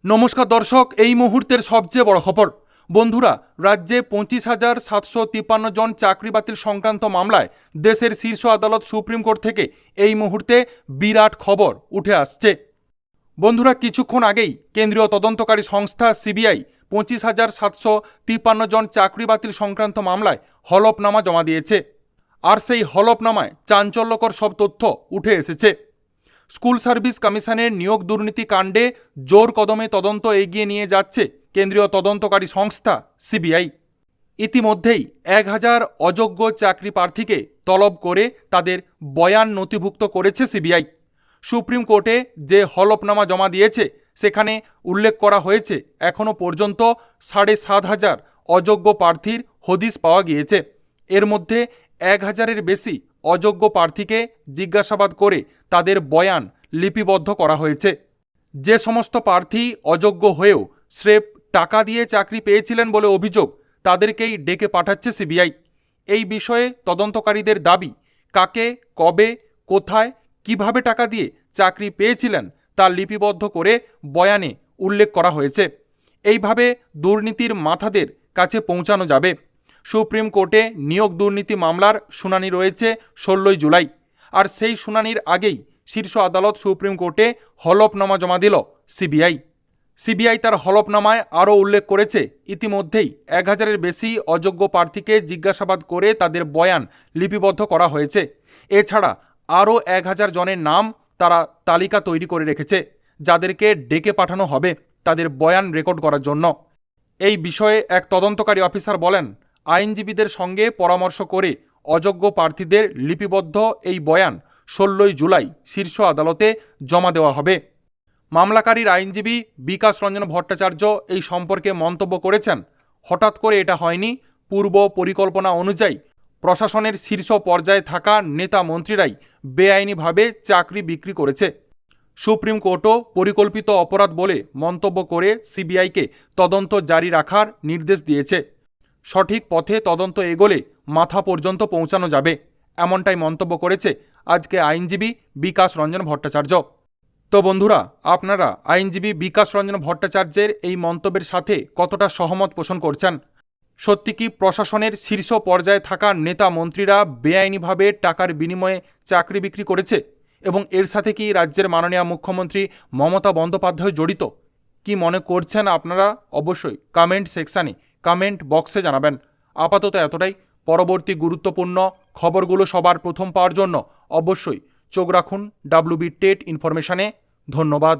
নমস্কার দর্শক, এই মুহূর্তের সবচেয়ে বড় খবর। বন্ধুরা, রাজ্যে 25,753 জন চাকরি বাতিল সংক্রান্ত মামলায় দেশের শীর্ষ আদালত সুপ্রিম কোর্ট থেকে এই মুহূর্তে বিরাট খবর উঠে আসছে। বন্ধুরা, কিছুক্ষণ আগেই কেন্দ্রীয় তদন্তকারী সংস্থা সিবিআই 25,753 জন চাকরি বাতিল সংক্রান্ত মামলায় হলফনামা জমা দিয়েছে। আর সেই হলফনামায় চাঞ্চল্যকর সব তথ্য উঠে এসেছে। স্কুল সার্ভিস কমিশনের নিয়োগ দুর্নীতি কাণ্ডে জোর কদমে তদন্ত এগিয়ে নিয়ে যাচ্ছে কেন্দ্রীয় তদন্তকারী সংস্থা সিবিআই। ইতিমধ্যেই 1000 অযোগ্য চাকরি প্রার্থীকে তলব করে তাদের বয়ান নথিভুক্ত করেছে সিবিআই। সুপ্রিম কোর্টে যে হলফনামা জমা দিয়েছে সেখানে উল্লেখ করা হয়েছে এখনও পর্যন্ত 7,500 অযোগ্য প্রার্থীর হদিশ পাওয়া গিয়েছে। এর মধ্যে 1000-এর বেশি অযোগ্য প্রার্থীকে জিজ্ঞাসাবাদ করে তাদের বয়ান লিপিবদ্ধ করা হয়েছে। যে সমস্ত প্রার্থী অযোগ্য হয়েও স্রেফ টাকা দিয়ে চাকরি পেয়েছিলেন বলে অভিযোগ, তাদেরকেই ডেকে পাঠাচ্ছে সিবিআই। এই বিষয়ে তদন্তকারীদের দাবি, কাকে, কবে, কোথায়, কিভাবে টাকা দিয়ে চাকরি পেয়েছিলেন তা লিপিবদ্ধ করে বয়ানে উল্লেখ করা হয়েছে। এইভাবে দুর্নীতির মাথাদের কাছে পৌঁছানো যাবে। সুপ্রিম কোর্টে নিয়োগ দুর্নীতি মামলার শুনানি রয়েছে 16 জুলাই। আর সেই শুনানির আগেই শীর্ষ আদালত সুপ্রিম কোর্টে হলফনামা জমা দিল সিবিআই তার হলফনামায় আরও উল্লেখ করেছে, ইতিমধ্যেই 1000-এর বেশি অযোগ্য প্রার্থীকে জিজ্ঞাসাবাদ করে তাদের বয়ান লিপিবদ্ধ করা হয়েছে। এছাড়া আরও 1000 জনের নাম তারা তালিকা তৈরি করে রেখেছে, যাদেরকে ডেকে পাঠানো হবে তাদের বয়ান রেকর্ড করার জন্য। এই বিষয়ে এক তদন্তকারী অফিসার বলেন, আইনজীবীদের সঙ্গে পরামর্শ করে অযোগ্য প্রার্থীদের লিপিবদ্ধ এই বয়ান 16 জুলাই শীর্ষ আদালতে জমা দেওয়া হবে। মামলাকারীর আইনজীবী বিকাশ রঞ্জন ভট্টাচার্য এই সম্পর্কে মন্তব্য করেছেন, হঠাৎ করে এটা হয়নি। পূর্ব পরিকল্পনা অনুযায়ী প্রশাসনের শীর্ষ পর্যায়ে থাকা নেতা মন্ত্রীরাই বেআইনিভাবে চাকরি বিক্রি করেছে। সুপ্রিম কোর্টও পরিকল্পিত অপরাধ বলে মন্তব্য করে সিবিআইকে তদন্ত জারি রাখার নির্দেশ দিয়েছে। সঠিক পথে তদন্ত এগোলে মাথা পর্যন্ত পৌঁছানো যাবে, এমনটাই মন্তব্য করেছে আজকে আইনজীবী বিকাশ রঞ্জন ভট্টাচার্য। তো বন্ধুরা, আপনারা আইনজীবী বিকাশ রঞ্জন ভট্টাচার্যের এই মন্তব্যের সাথে কতটা সহমত পোষণ করছেন? সত্যি কি প্রশাসনের শীর্ষ পর্যায়ে থাকা নেতা মন্ত্রীরা বেআইনিভাবে টাকার বিনিময়ে চাকরি বিক্রি করেছে এবং এর সাথে কি রাজ্যের মাননীয় মুখ্যমন্ত্রী মমতা বন্দ্যোপাধ্যায় জড়িত? কি মনে করছেন আপনারা অবশ্যই কমেন্ট সেকশানে, কমেন্ট বক্সে জানাবেন। আপাতত এতটাই। পরবর্তী গুরুত্বপূর্ণ খবরগুলো সবার প্রথম পাওয়ার জন্য অবশ্যই চোখ রাখুন WB টেট ইনফরমেশনে। ধন্যবাদ।